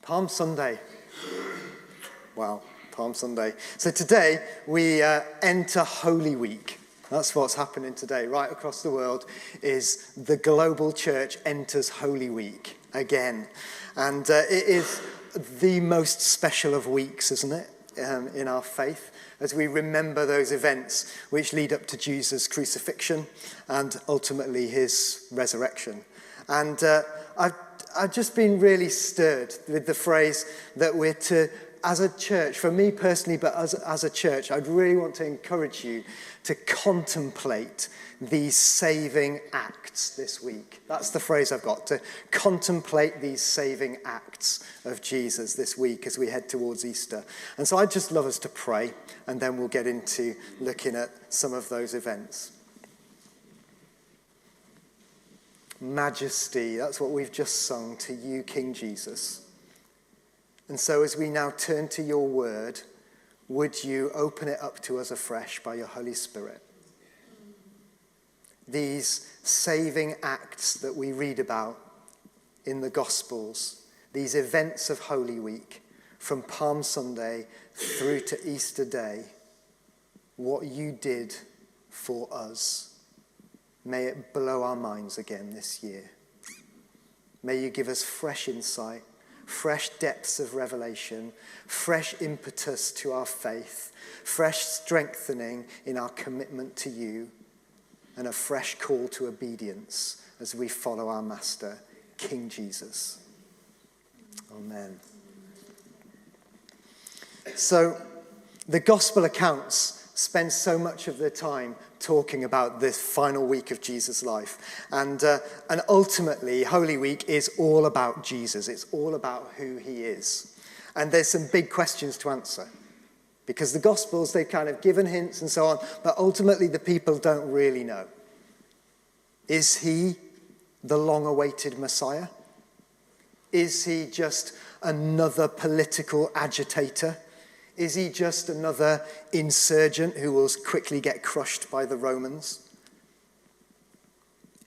Palm Sunday. Wow, Palm Sunday. So today we enter Holy Week. That's what's happening today. Right across the world is the global church enters Holy Week again. And it is the most special of weeks, isn't it, in our faith, as we remember those events which lead up to Jesus' crucifixion and ultimately his resurrection. And I've just been really stirred with the phrase that we're to, as a church, for me personally, but as a church, I'd really want to encourage you to contemplate these saving acts this week. That's the phrase I've got, to contemplate these saving acts of Jesus this week as we head towards Easter. And so I'd just love us to pray, and then we'll get into looking at some of those events. Majesty, that's what we've just sung to you, King Jesus. And so as we now turn to your word, would you open it up to us afresh by your Holy Spirit? These saving acts that we read about in the Gospels, these events of Holy Week, from Palm Sunday through to Easter Day, what you did for us. May it blow our minds again this year. May you give us fresh insight, fresh depths of revelation, fresh impetus to our faith, fresh strengthening in our commitment to you, and a fresh call to obedience as we follow our Master, King Jesus. Amen. So, the Gospel accounts spend so much of their time talking about this final week of Jesus' life. And ultimately, Holy Week is all about Jesus. It's all about who he is. And there's some big questions to answer. Because the Gospels, they've kind of given hints and so on, but ultimately the people don't really know. Is he the long-awaited Messiah? Is he just another political agitator? Is he just another insurgent who will quickly get crushed by the Romans?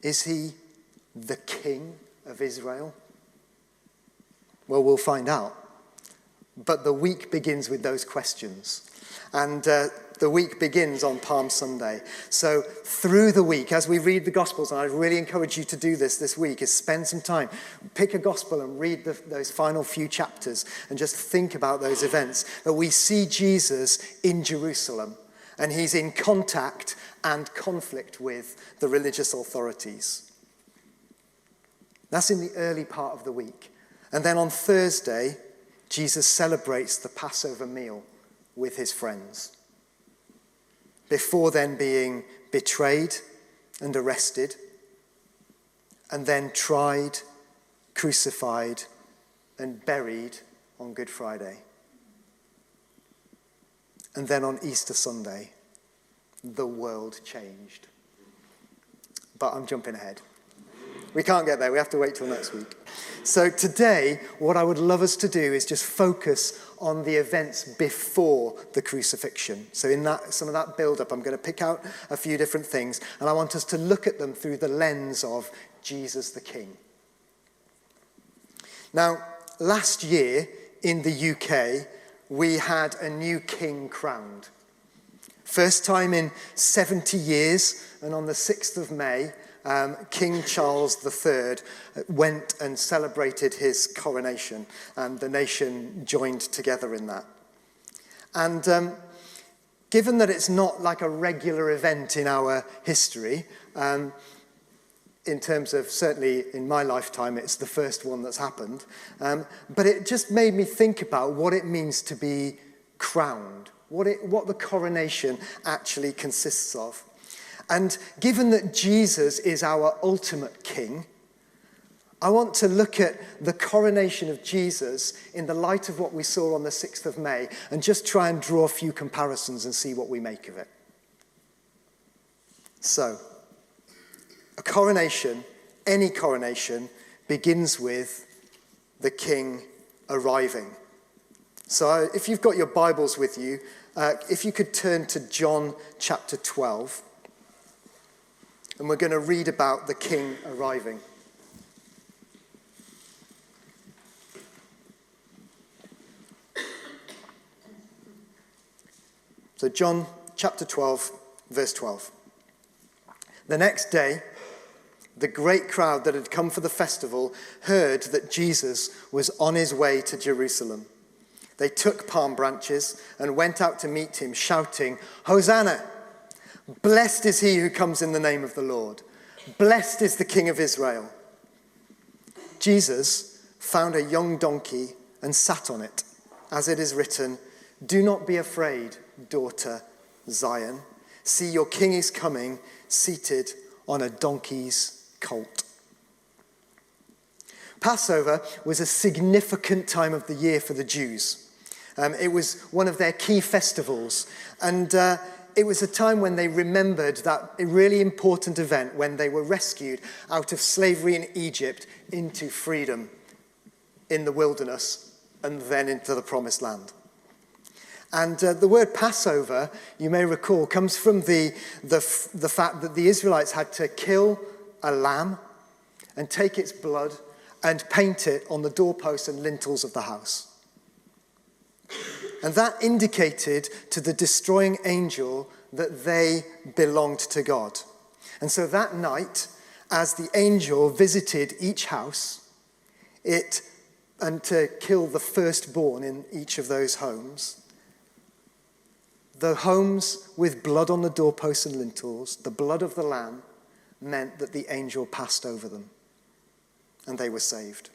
Is he the king of Israel? Well, we'll find out. But the week begins with those questions. And the week begins on Palm Sunday. So through the week, as we read the Gospels, and I really encourage you to do this week, is spend some time, pick a Gospel and read those final few chapters and just think about those events. That we see Jesus in Jerusalem, and he's in contact and conflict with the religious authorities. That's in the early part of the week. And then on Thursday, Jesus celebrates the Passover meal with his friends, before then being betrayed and arrested, and then tried, crucified, and buried on Good Friday. And then on Easter Sunday, the world changed. But I'm jumping ahead. We can't get there. We have to wait till next week. So today, what I would love us to do is just focus on the events before the crucifixion. So in that, some of that build-up, I'm going to pick out a few different things, and I want us to look at them through the lens of Jesus the King. Now, last year in the UK, we had a new king crowned. First time in 70 years, and on the 6th of May, King Charles III went and celebrated his coronation, and the nation joined together in that. And given that it's not like a regular event in our history, in terms of, certainly in my lifetime, it's the first one that's happened, but it just made me think about what it means to be crowned, what the coronation actually consists of. And given that Jesus is our ultimate king, I want to look at the coronation of Jesus in the light of what we saw on the 6th of May and just try and draw a few comparisons and see what we make of it. So, a coronation, any coronation, begins with the king arriving. So if you've got your Bibles with you, if you could turn to John chapter 12. And we're going to read about the king arriving. So John chapter 12, verse 12. The next day, the great crowd that had come for the festival heard that Jesus was on his way to Jerusalem. They took palm branches and went out to meet him, shouting, "Hosanna! Blessed is he who comes in the name of the Lord. Blessed is the King of Israel." Jesus found a young donkey and sat on it, as it is written, "Do not be afraid, daughter Zion. See, your king is coming, seated on a donkey's colt." Passover was a significant time of the year for the Jews. It was one of their key festivals, and it was a time when they remembered that a really important event when they were rescued out of slavery in Egypt into freedom in the wilderness and then into the promised land. And the word Passover, you may recall, comes from the fact that the Israelites had to kill a lamb and take its blood and paint it on the doorposts and lintels of the house. And that indicated to the destroying angel that they belonged to God. And so that night, as the angel visited each house, and to kill the firstborn in each of those homes, the homes with blood on the doorposts and lintels, the blood of the lamb, meant that the angel passed over them, and they were saved.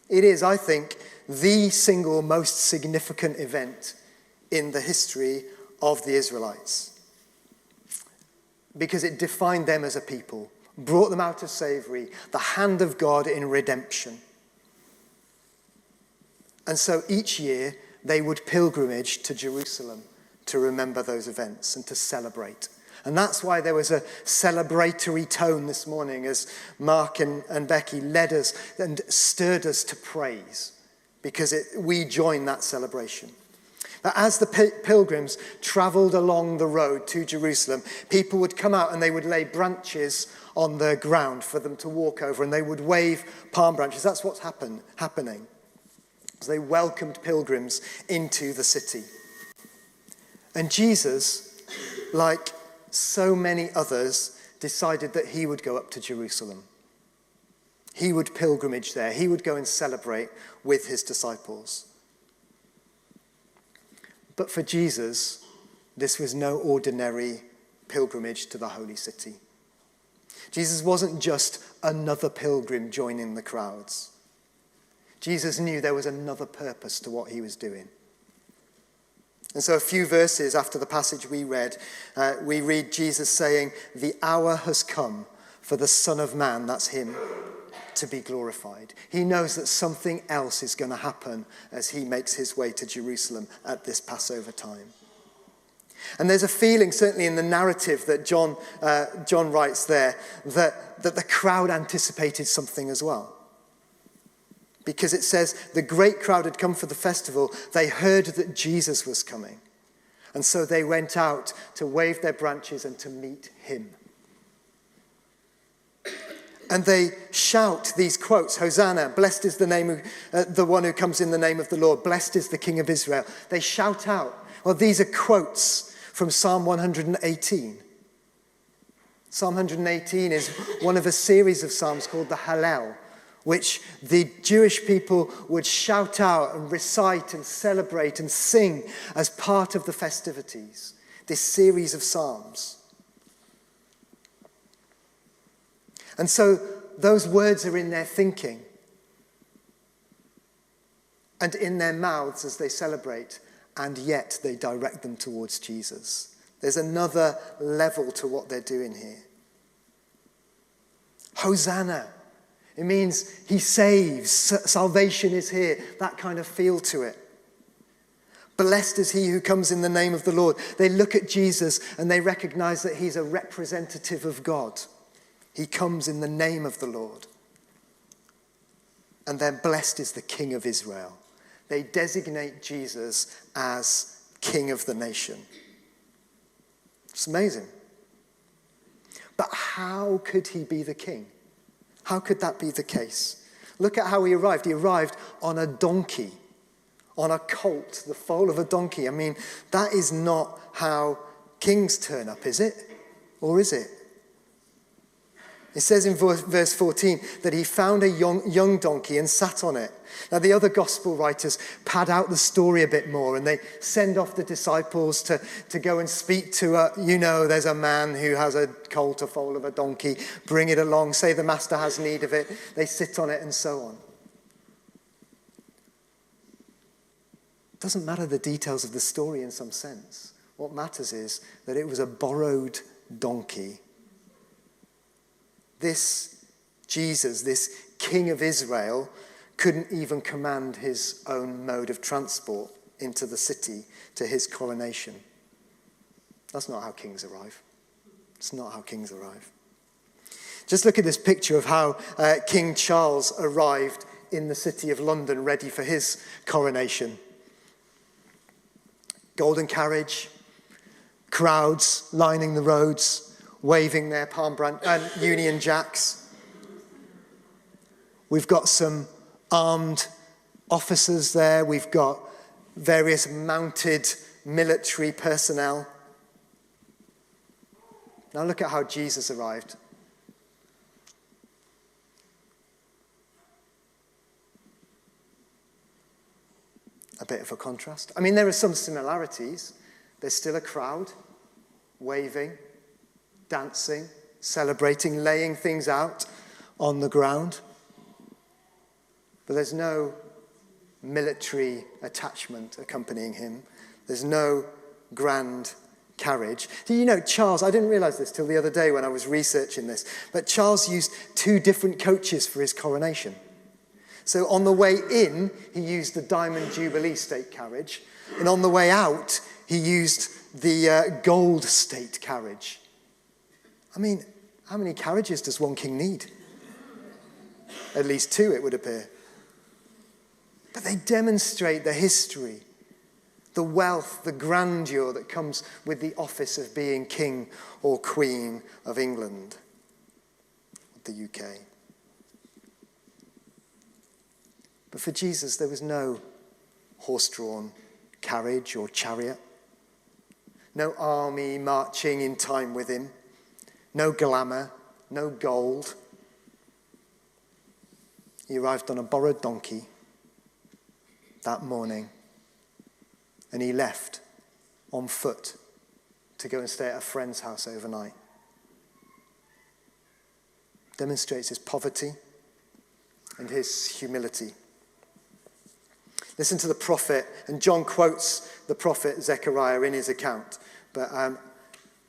It is, I think, the single most significant event in the history of the Israelites, because it defined them as a people, brought them out of slavery, the hand of God in redemption. And so each year they would pilgrimage to Jerusalem to remember those events and to celebrate. And that's why there was a celebratory tone this morning as Mark and Becky led us and stirred us to praise, because we join that celebration. Now, as the pilgrims traveled along the road to Jerusalem, people would come out and they would lay branches on the ground for them to walk over, and they would wave palm branches. That's what's happening. So they welcomed pilgrims into the city. And Jesus, like so many others, decided that he would go up to Jerusalem. He would pilgrimage there. He would go and celebrate with his disciples. But for Jesus, this was no ordinary pilgrimage to the holy city. Jesus wasn't just another pilgrim joining the crowds. Jesus knew there was another purpose to what he was doing. And so a few verses after the passage we read Jesus saying, "The hour has come for the Son of Man," that's him, "to be glorified." He knows that something else is going to happen as he makes his way to Jerusalem at this Passover time. And there's a feeling, certainly in the narrative that John writes there, that the crowd anticipated something as well. Because it says the great crowd had come for the festival. They heard that Jesus was coming. And so they went out to wave their branches and to meet him. And they shout these quotes, "Hosanna, blessed is the one who comes in the name of the Lord. Blessed is the King of Israel." They shout out. Well, these are quotes from Psalm 118. Psalm 118 is one of a series of psalms called the Hallel, which the Jewish people would shout out and recite and celebrate and sing as part of the festivities, this series of psalms. And so those words are in their thinking and in their mouths as they celebrate, and yet they direct them towards Jesus. There's another level to what they're doing here. Hosanna. It means he saves. Salvation is here. That kind of feel to it. Blessed is he who comes in the name of the Lord. They look at Jesus and they recognize that he's a representative of God. He comes in the name of the Lord. And then blessed is the King of Israel. They designate Jesus as King of the nation. It's amazing. But how could he be the king? How could that be the case? Look at how he arrived. He arrived on a donkey, on a colt, the foal of a donkey. I mean, that is not how kings turn up, is it? Or is it? It says in verse 14 that he found a young donkey and sat on it. Now, the other gospel writers pad out the story a bit more, and they send off the disciples to go and speak to there's a man who has a colt, a foal of a donkey. Bring it along. Say the master has need of it. They sit on it and so on. It doesn't matter the details of the story in some sense. What matters is that it was a borrowed donkey. This Jesus, this King of Israel, couldn't even command his own mode of transport into the city to his coronation. That's not how kings arrive. It's not how kings arrive. Just look at this picture of how King Charles arrived in the city of London, ready for his coronation. Golden carriage, crowds lining the roads, waving their palm branch and Union Jacks. We've got some armed officers there. We've got various mounted military personnel. Now look at how Jesus arrived. A bit of a contrast. I mean, there are some similarities. There's still a crowd waving, dancing, celebrating, laying things out on the ground. But there's no military attachment accompanying him. There's no grand carriage. Do you know, Charles, I didn't realize this till the other day when I was researching this, but Charles used 2 different coaches for his coronation. So on the way in, he used the Diamond Jubilee state carriage, and on the way out, he used the gold state carriage. I mean, how many carriages does one king need? At least 2, it would appear. But they demonstrate the history, the wealth, the grandeur that comes with the office of being king or queen of England, the UK. But for Jesus, there was no horse-drawn carriage or chariot, no army marching in time with him, no glamour, no gold. He arrived on a borrowed donkey that morning, and he left on foot to go and stay at a friend's house overnight. Demonstrates his poverty and his humility. Listen to the prophet, and John quotes the prophet Zechariah in his account, but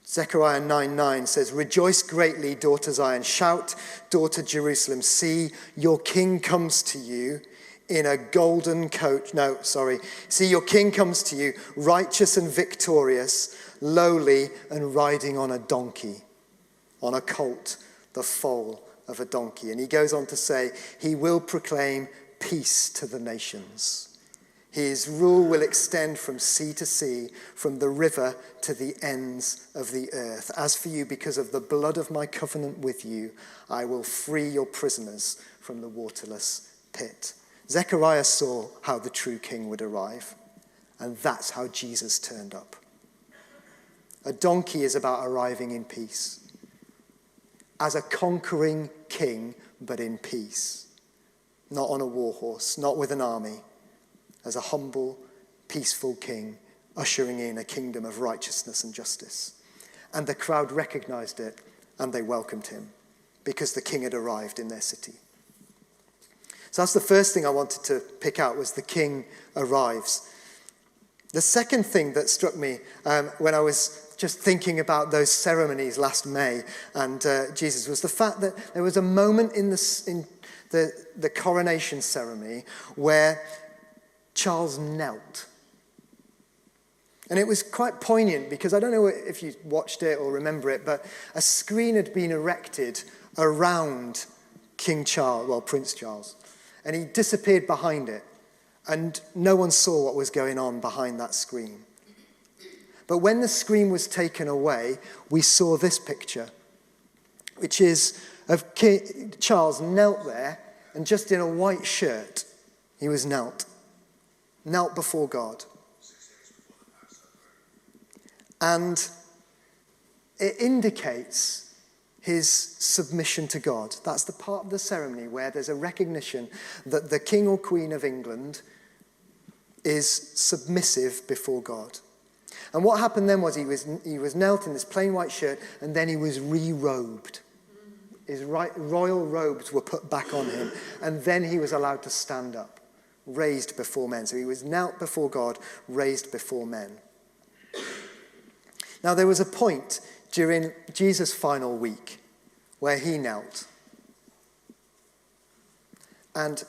Zechariah 9:9 says, "Rejoice greatly, daughter Zion. Shout, daughter Jerusalem. See, your king comes to you in a golden coach." See, your king comes to you, righteous and victorious, lowly and riding on a donkey, on a colt, the foal of a donkey. And he goes on to say, he will proclaim peace to the nations. His rule will extend from sea to sea, from the river to the ends of the earth. As for you, because of the blood of my covenant with you, I will free your prisoners from the waterless pit. Zechariah saw how the true king would arrive, and that's how Jesus turned up. A donkey is about arriving in peace, as a conquering king, but in peace. Not on a war horse, not with an army, as a humble, peaceful king, ushering in a kingdom of righteousness and justice. And the crowd recognized it, and they welcomed him, because the king had arrived in their city. So that's the first thing I wanted to pick out, was the king arrives. The second thing that struck me when I was just thinking about those ceremonies last May and Jesus was the fact that there was a moment in the coronation ceremony where Charles knelt. And it was quite poignant because I don't know if you watched it or remember it, but a screen had been erected around Prince Charles. And he disappeared behind it. And no one saw what was going on behind that screen. But when the screen was taken away, we saw this picture, which is of Charles knelt there, and just in a white shirt, he was knelt. knelt before God. And it indicates his submission to God. That's the part of the ceremony where there's a recognition that the King or Queen of England is submissive before God. And what happened then was he was knelt in this plain white shirt, and then he was re-robed. His royal robes were put back on him, and then he was allowed to stand up, raised before men. So he was knelt before God, raised before men. Now there was a point during Jesus' final week where he knelt. And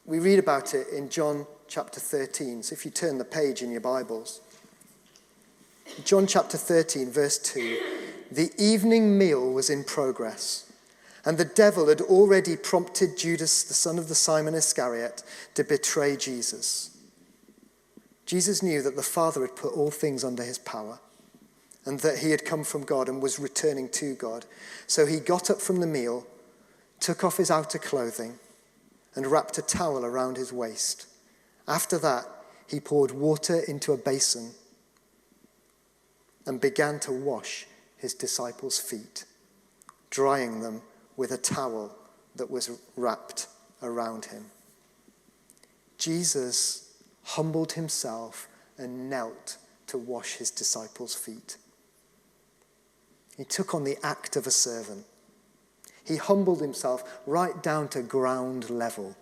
we read about it in John chapter 13. So if you turn the page in your Bibles. John chapter 13, verse 2. The evening meal was in progress, and the devil had already prompted Judas, the son of Simon Iscariot, to betray Jesus. Jesus knew that the Father had put all things under his power, and that he had come from God and was returning to God. So he got up from the meal, took off his outer clothing, and wrapped a towel around his waist. After that, he poured water into a basin and began to wash his disciples' feet, drying them with a towel that was wrapped around him. Jesus humbled himself and knelt to wash his disciples' feet. He took on the act of a servant. He humbled himself right down to ground level,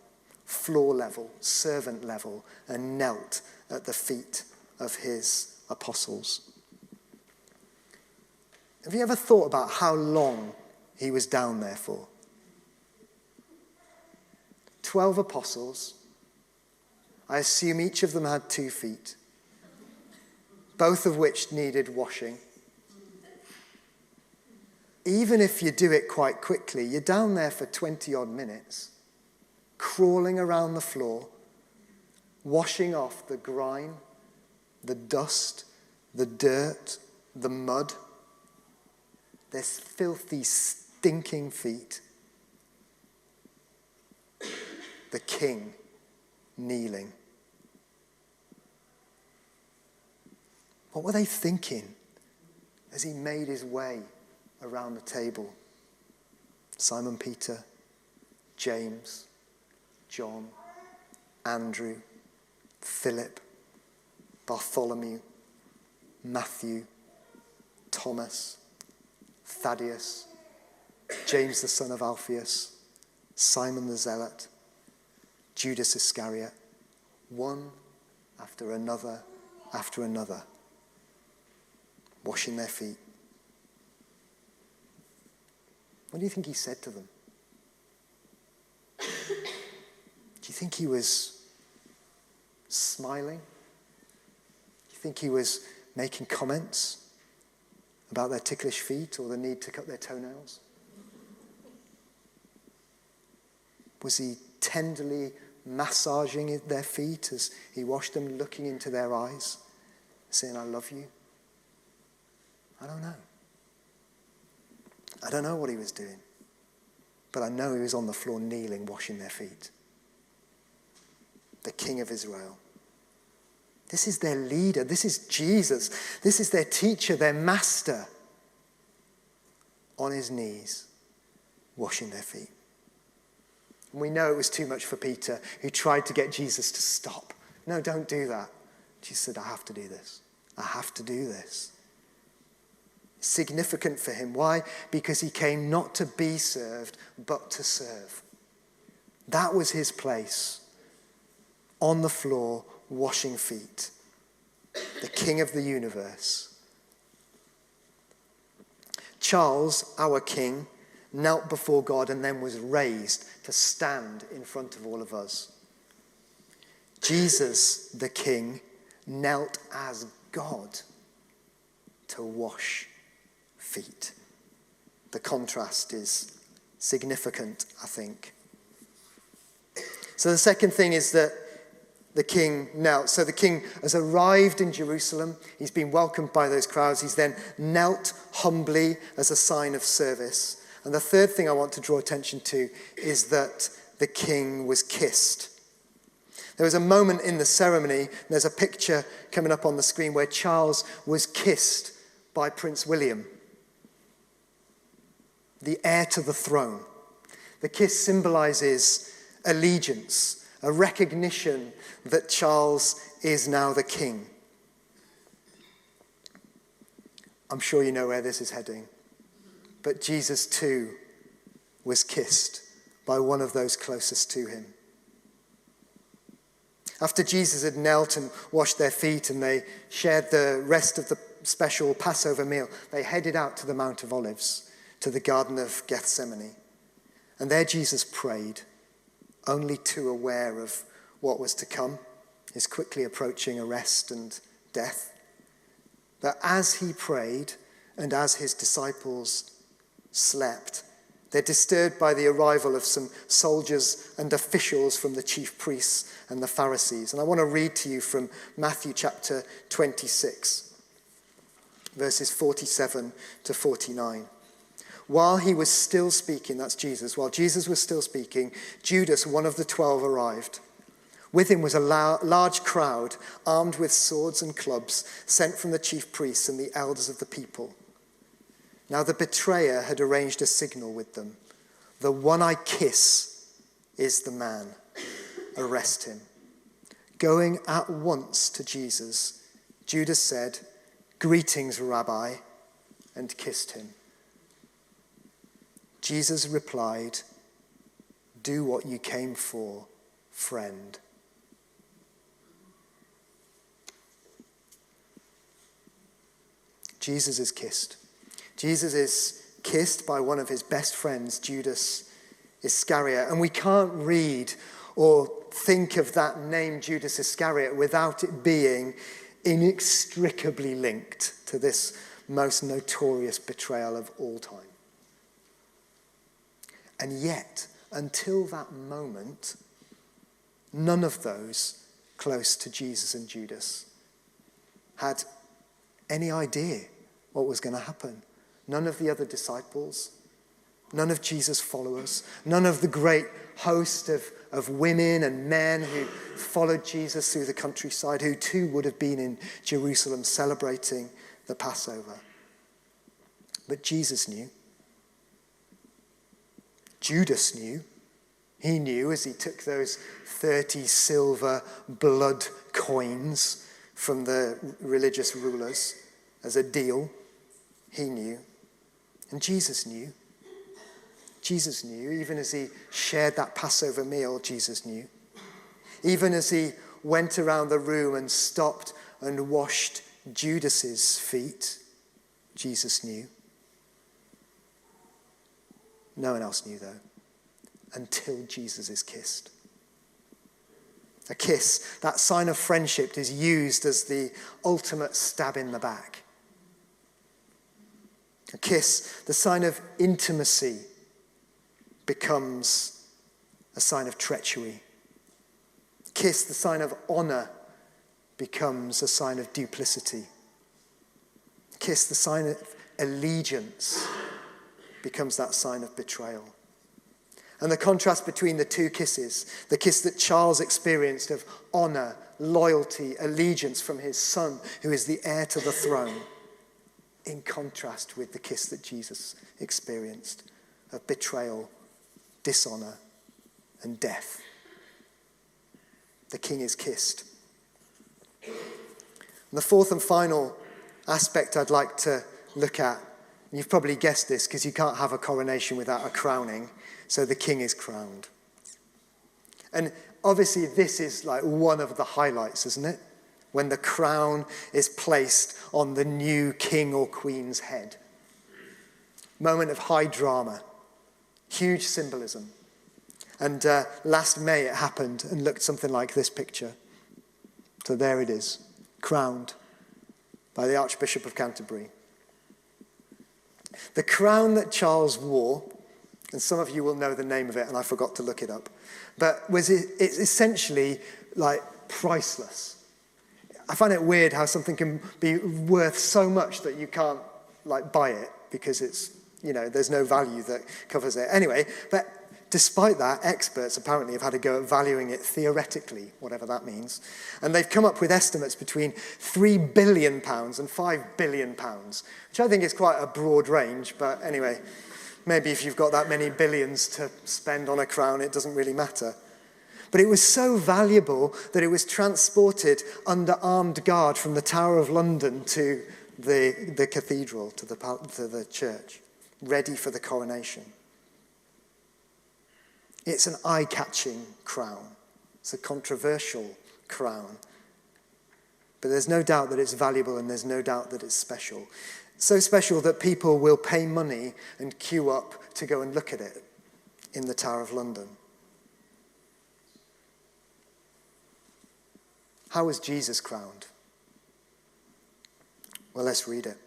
floor level, servant level, and knelt at the feet of his apostles. Have you ever thought about how long he was down there for? 12 apostles. I assume each of them had 2 feet, both of which needed washing. Even if you do it quite quickly, you're down there for 20 odd minutes, crawling around the floor, washing off the grime, the dust, the dirt, the mud. There's filthy, stinking feet. The king kneeling. What were they thinking as he made his way around the table? Simon Peter, James, John, Andrew, Philip, Bartholomew, Matthew, Thomas, Thaddeus, James the son of Alphaeus, Simon the Zealot, Judas Iscariot, one after another, washing their feet. What do you think he said to them? Do you think he was smiling? Do you think he was making comments about their ticklish feet or the need to cut their toenails? Was he tenderly massaging their feet as he washed them, looking into their eyes, saying, I love you? I don't know. I don't know what he was doing, but I know he was on the floor kneeling, washing their feet. The King of Israel. This is their leader. This is Jesus. This is their teacher, their master, on his knees, washing their feet. And we know it was too much for Peter, who tried to get Jesus to stop. No, don't do that. Jesus said, I have to do this. I have to do this. Significant for him. Why? Because he came not to be served, but to serve. That was his place. On the floor, washing feet. The King of the universe. Charles, our king, knelt before God and then was raised to stand in front of all of us. Jesus, the King, knelt as God to wash feet. The contrast is significant, I think. So the second thing is that the king knelt. So the king has arrived in Jerusalem. He's been welcomed by those crowds. He's then knelt humbly as a sign of service. And the third thing I want to draw attention to is that the king was kissed. There was a moment in the ceremony, there's a picture coming up on the screen where Charles was kissed by Prince William, the heir to the throne. The kiss symbolizes allegiance, a recognition that Charles is now the king. I'm sure you know where this is heading. But Jesus too was kissed by one of those closest to him. After Jesus had knelt and washed their feet and they shared the rest of the special Passover meal, they headed out to the Mount of Olives, to the Garden of Gethsemane. And there Jesus prayed, only too aware of what was to come, his quickly approaching arrest and death. But as he prayed and as his disciples slept, they're disturbed by the arrival of some soldiers and officials from the chief priests and the Pharisees. And I want to read to you from Matthew chapter 26, verses 47 to 49. While he was still speaking, that's Jesus, while Jesus was still speaking, Judas, one of the 12, arrived. With him was a large crowd, armed with swords and clubs, sent from the chief priests and the elders of the people. Now the betrayer had arranged a signal with them. The one I kiss is the man. Arrest him. Going at once to Jesus, Judas said, "Greetings, Rabbi," and kissed him. Jesus replied, "Do what you came for, friend." Jesus is kissed. Jesus is kissed by one of his best friends, Judas Iscariot. And we can't read or think of that name, Judas Iscariot, without it being inextricably linked to this most notorious betrayal of all time. And yet, until that moment, none of those close to Jesus and Judas had any idea what was going to happen. None of the other disciples, none of Jesus' followers, none of the great host of women and men who followed Jesus through the countryside, who too would have been in Jerusalem celebrating the Passover. But Jesus knew. Judas knew. He knew as he took those 30 silver blood coins from the religious rulers as a deal. He knew. And Jesus knew. Jesus knew. Even as he shared that Passover meal, Jesus knew. Even as he went around the room and stopped and washed Judas's feet, Jesus knew. No one else knew, though, until Jesus is kissed. A kiss, that sign of friendship, is used as the ultimate stab in the back. A kiss, the sign of intimacy, becomes a sign of treachery. Kiss, the sign of honor, becomes a sign of duplicity. Kiss, the sign of allegiance, becomes that sign of betrayal. And the contrast between the two kisses, the kiss that Charles experienced of honor, loyalty, allegiance from his son, who is the heir to the throne, in contrast with the kiss that Jesus experienced of betrayal, dishonor, and death. The king is kissed. And the fourth and final aspect I'd like to look at, and you've probably guessed this because you can't have a coronation without a crowning, so the king is crowned. And obviously this is like one of the highlights, isn't it? When the crown is placed on the new king or queen's head. Moment of high drama, huge symbolism. And last May it happened and looked something like this picture. So there it is, crowned by the Archbishop of Canterbury. The crown that Charles wore, and some of you will know the name of it, and I forgot to look it up, but it's essentially like priceless. I find it weird how something can be worth so much that you can't like buy it because it's, there's no value that covers it. Anyway, but Despite that, experts apparently have had a go at valuing it theoretically, whatever that means. And they've come up with estimates between £3 billion and £5 billion, which I think is quite a broad range. But anyway, maybe if you've got that many billions to spend on a crown, it doesn't really matter. But it was so valuable that it was transported under armed guard from the Tower of London to the cathedral, to the church, ready for the coronation. It's an eye-catching crown. It's a controversial crown. But there's no doubt that it's valuable, and there's no doubt that it's special. So special that people will pay money and queue up to go and look at it in the Tower of London. How was Jesus crowned? Well, let's read it.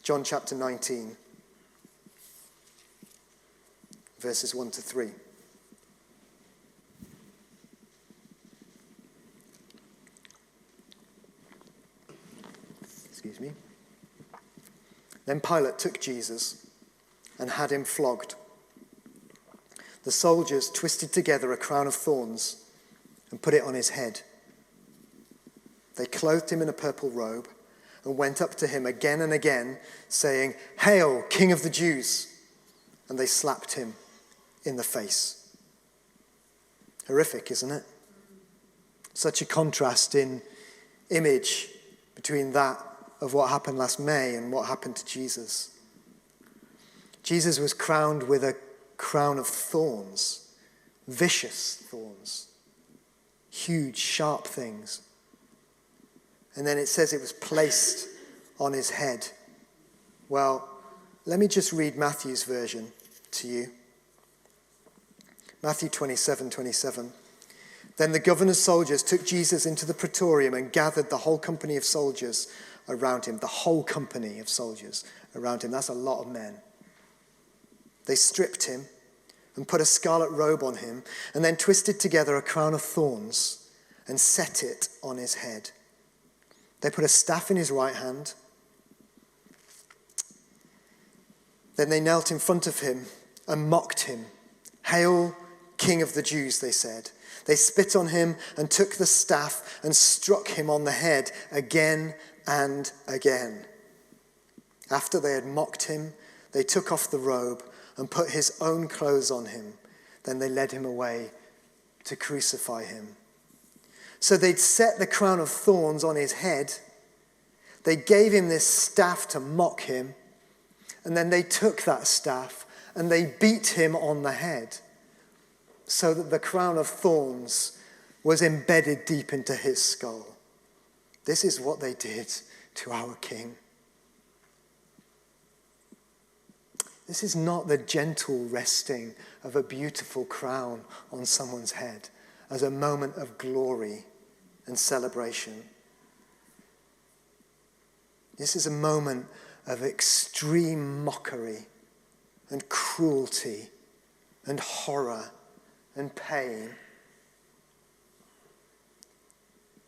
John chapter 19. Verses 1 to 3. Excuse me. Then Pilate took Jesus and had him flogged. The soldiers twisted together a crown of thorns and put it on his head. They clothed him in a purple robe and went up to him again and again, saying, "Hail, King of the Jews!" And they slapped him in the face. Horrific, isn't it? Such a contrast in image between that of what happened last May and what happened to Jesus. Jesus was crowned with a crown of thorns, vicious thorns, huge, sharp things. And then it says it was placed on his head. Well, let me just read Matthew's version to you. Matthew 27:27. Then the governor's soldiers took Jesus into the praetorium and gathered the whole company of soldiers around him. The whole company of soldiers around him. That's a lot of men. They stripped him and put a scarlet robe on him and then twisted together a crown of thorns and set it on his head. They put a staff in his right hand. Then they knelt in front of him and mocked him. "Hail, King of the Jews," they said. They spit on him and took the staff and struck him on the head again and again. After they had mocked him, they took off the robe and put his own clothes on him. Then they led him away to crucify him. So they'd set the crown of thorns on his head. They gave him this staff to mock him. And then they took that staff and they beat him on the head, so that the crown of thorns was embedded deep into his skull. This is what they did to our King. This is not the gentle resting of a beautiful crown on someone's head as a moment of glory and celebration. This is a moment of extreme mockery and cruelty and horror and pain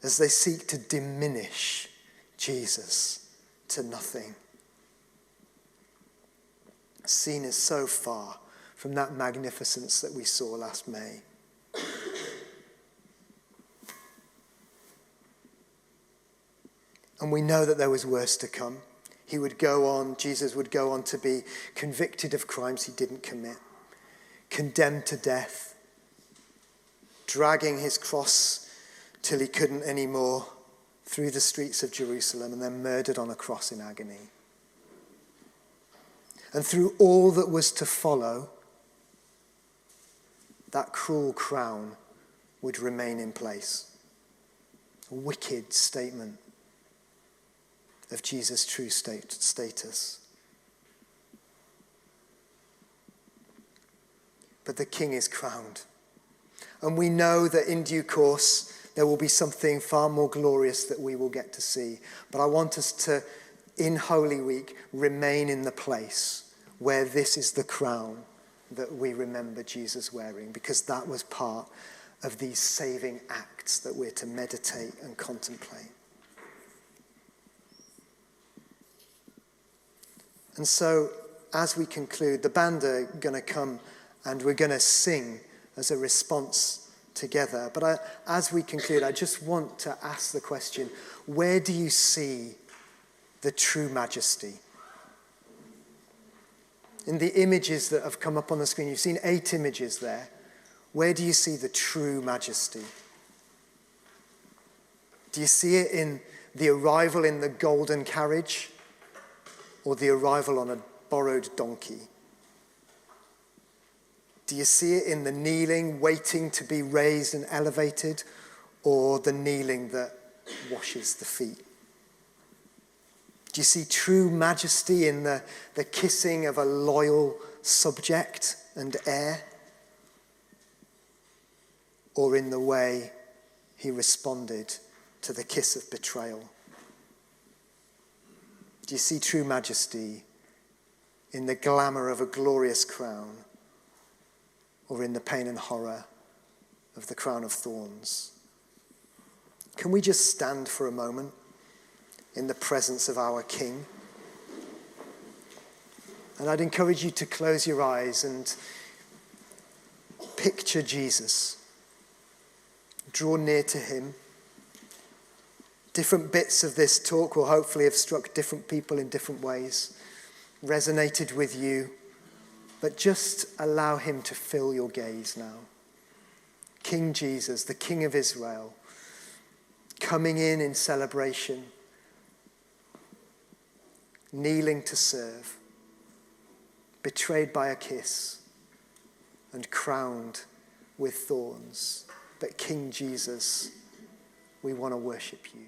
as they seek to diminish Jesus to nothing. The scene is so far from that magnificence that we saw last May. And we know that there was worse to come. Jesus would go on to be convicted of crimes he didn't commit, condemned to death, dragging his cross till he couldn't anymore through the streets of Jerusalem, and then murdered on a cross in agony. And through all that was to follow, that cruel crown would remain in place. A wicked statement of Jesus' true status. But the King is crowned. And we know that in due course there will be something far more glorious that we will get to see. But I want us to, in Holy Week, remain in the place where this is the crown that we remember Jesus wearing, because that was part of these saving acts that we're to meditate and contemplate. And so, as we conclude, the band are going to come and we're going to sing as a response together. But as we conclude, I just want to ask the question, where do you see the true majesty? In the images that have come up on the screen, you've seen 8 images there. Where do you see the true majesty? Do you see it in the arrival in the golden carriage, or the arrival on a borrowed donkey? Do you see it in the kneeling, waiting to be raised and elevated, or the kneeling that washes the feet? Do you see true majesty in the kissing of a loyal subject and heir, or in the way he responded to the kiss of betrayal? Do you see true majesty in the glamour of a glorious crown, or in the pain and horror of the crown of thorns? Can we just stand for a moment in the presence of our King? And I'd encourage you to close your eyes and picture Jesus. Draw near to him. Different bits of this talk will hopefully have struck different people in different ways, resonated with you, but just allow him to fill your gaze now. King Jesus, the King of Israel, coming in celebration, kneeling to serve, betrayed by a kiss, and crowned with thorns. But King Jesus, we want to worship you.